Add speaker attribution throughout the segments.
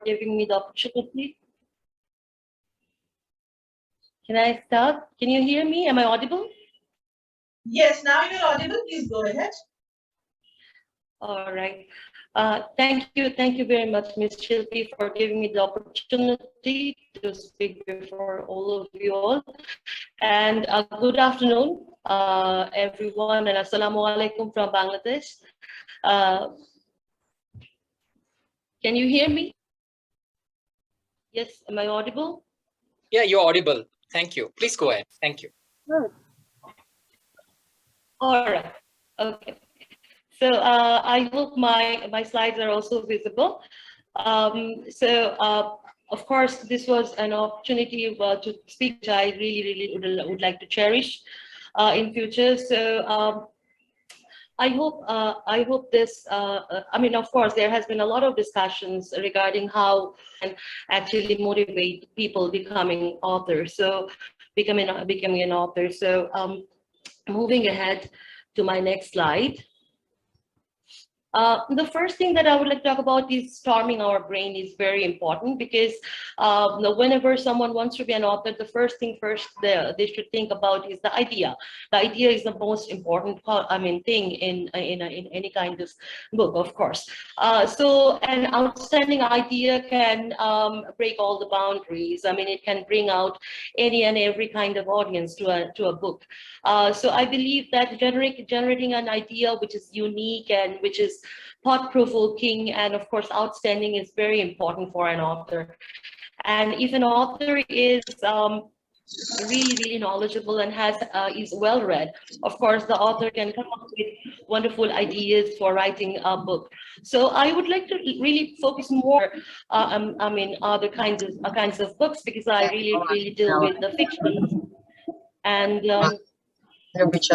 Speaker 1: giving me the opportunity. Can I start? Can you hear me? Am I audible?
Speaker 2: Yes, now you're audible. Please go ahead.
Speaker 1: All right. Thank you very much, Ms. Shilpi, for giving me the opportunity to speak before all of you all. And good afternoon, everyone, and assalamu alaikum from Bangladesh. Can you hear me? Yes, am I audible?
Speaker 3: Yeah, you're audible. Thank you. Please go ahead. Thank you.
Speaker 1: All right. Okay. So I hope my slides are also visible. Of course, this was an opportunity to speak, which I really would like to cherish in future. So I hope this. I mean, of course, there has been a lot of discussions regarding how and actually motivate people becoming authors. So becoming an author. So moving ahead to my next slide. The first thing that I would like to talk about is storming our brain is very important because whenever someone wants to be an author, the first thing they should think about is the idea. The idea is the most important thing in any kind of book, of course. So an outstanding idea can break all the boundaries. I mean, it can bring out any and every kind of audience to a book. So I believe that generating an idea which is unique and which is thought-provoking and of course outstanding is very important for an author. And if an author is really knowledgeable and is well read, of course the author can come up with wonderful ideas for writing a book. So I would like to really focus more other kinds of books, because I really deal with the fiction. And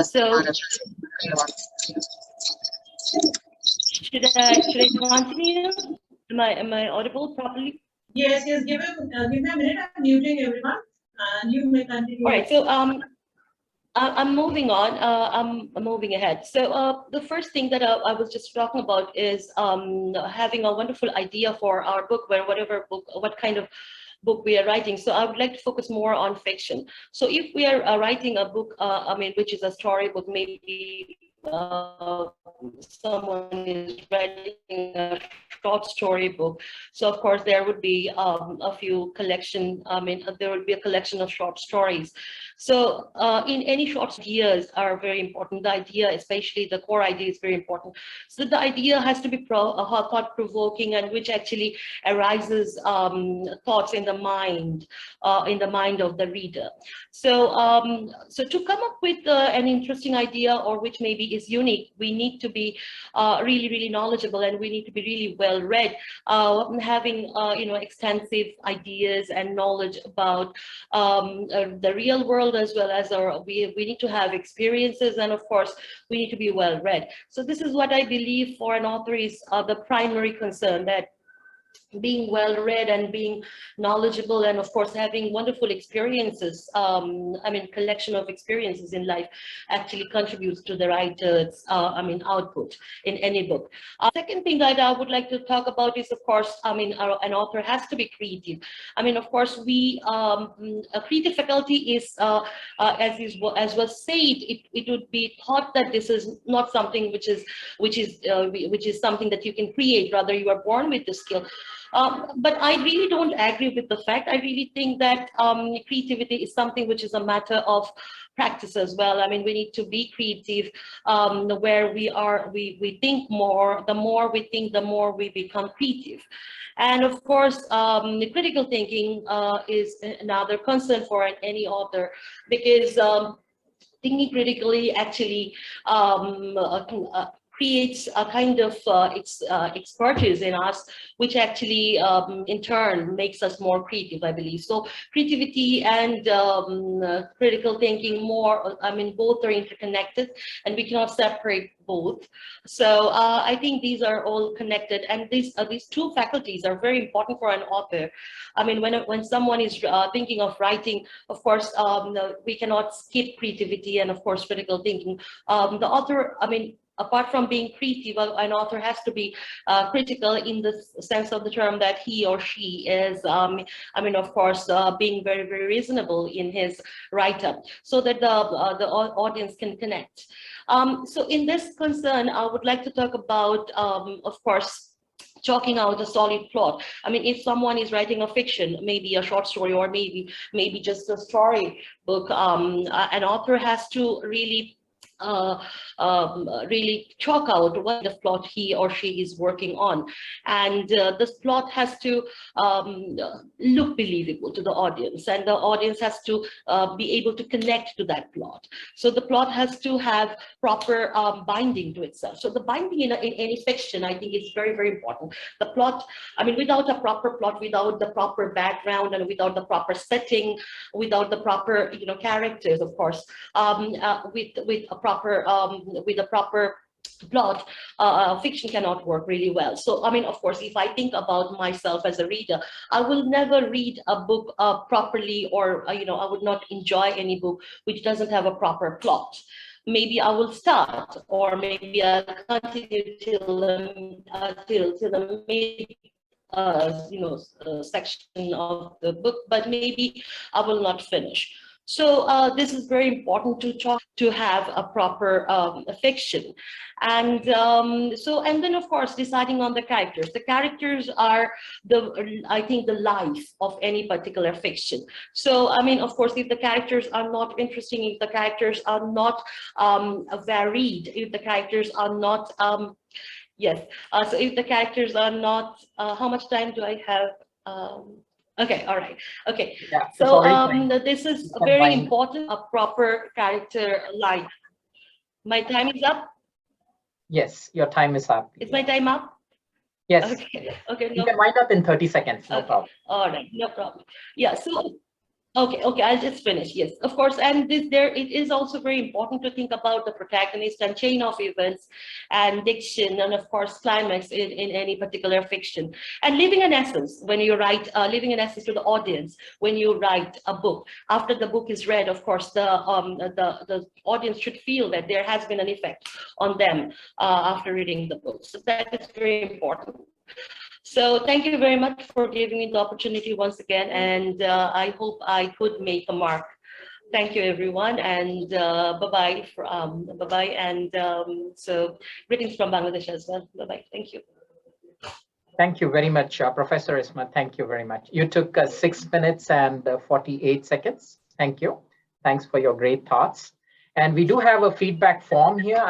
Speaker 1: so should I continue? Am I audible properly?
Speaker 2: Yes, give me a minute. I'm muting everyone. You may continue.
Speaker 1: All right. So I'm moving on. I'm moving ahead. So the first thing that I was just talking about is having a wonderful idea for our book, what kind of book we are writing. So I would like to focus more on fiction. So if we are writing a book, which is a storybook, maybe someone is writing a short story book. So of course there would be a few collection. There would be a collection of short stories. So in any short ideas are very important. The idea, especially the core idea, is very important. So the idea has to be thought-provoking, and which actually arises thoughts in the mind of the reader. So so to come up with an interesting idea, or which maybe is unique, we need to be really knowledgeable, and we need to be really well read, having extensive ideas and knowledge about the real world, as well as we need to have experiences, and of course we need to be well read. So this is what I believe for an author is the primary concern, that being well read and being knowledgeable, and of course having wonderful experiences, collection of experiences in life, actually contributes to the writer's output in any book. Second thing that I would like to talk about is, of course, an author has to be creative. Of course, a creative faculty is as was said, it would be thought that this is not something which is something that you can create, rather you are born with the skill. But I really don't agree with the fact. I really think that creativity is something which is a matter of practice as well. We need to be creative, where we think more. The more we think, the more we become creative. And of course, critical thinking is another concern for any author, because thinking critically actually creates a kind of expertise in us, which actually in turn makes us more creative, I believe. So creativity and critical thinking both are interconnected, and we cannot separate both. So I think these are all connected, and these two faculties are very important for an author. When someone is thinking of writing, of course, we cannot skip creativity and of course critical thinking. The author, apart from being creative, an author has to be critical in the sense of the term that he or she is, of course, being very, very reasonable in his write-up so that the audience can connect. So in this concern, I would like to talk about, of course, chalking out a solid plot. I mean, if someone is writing a fiction, maybe a short story or maybe just a story book, an author has to really really chalk out what the plot he or she is working on, and this plot has to look believable to the audience, and the audience has to be able to connect to that plot. So the plot has to have proper binding to itself. So the binding in any fiction, I think, is very, very important. The plot, I mean, without a proper plot, without the proper background, and without the proper setting, without the proper characters, of course, with a proper plot, fiction cannot work really well. So, I mean, of course, if I think about myself as a reader, I will never read a book properly, or, I would not enjoy any book which doesn't have a proper plot. Maybe I will start, or maybe I'll continue till the mid section of the book, but maybe I will not finish. So this is very important to have a proper fiction, and then of course deciding on the characters. The characters are I think the life of any particular fiction. So I mean, of course, if the characters are not interesting, if the characters are not varied, if the characters are not yes, so if the characters are not, how much time do I have? Okay, all right. Okay,
Speaker 3: Yeah,
Speaker 1: so this is very important, a proper character line. My time is up?
Speaker 3: Yes, your time is up.
Speaker 1: Is my time up?
Speaker 3: Yes.
Speaker 1: Okay, okay.
Speaker 3: You can wind up in 30 seconds, no problem.
Speaker 1: All right, no problem. Yeah, so okay, I'll just finish. Yes, of course, and it is also very important to think about the protagonist and chain of events and diction, and of course climax in any particular fiction, and leaving an essence when you write, leaving an essence to the audience when you write a book. After the book is read, of course, the audience should feel that there has been an effect on them after reading the book. So that is very important. So thank you very much for giving me the opportunity once again, and I hope I could make a mark. Thank you, everyone, and bye-bye. Bye-bye, and so greetings from Bangladesh as well. Bye-bye. Thank you.
Speaker 3: Thank you very much, Professor Ismat. Thank you very much. You took 6 minutes and 48 seconds. Thank you. Thanks for your great thoughts. And we do have a feedback form here.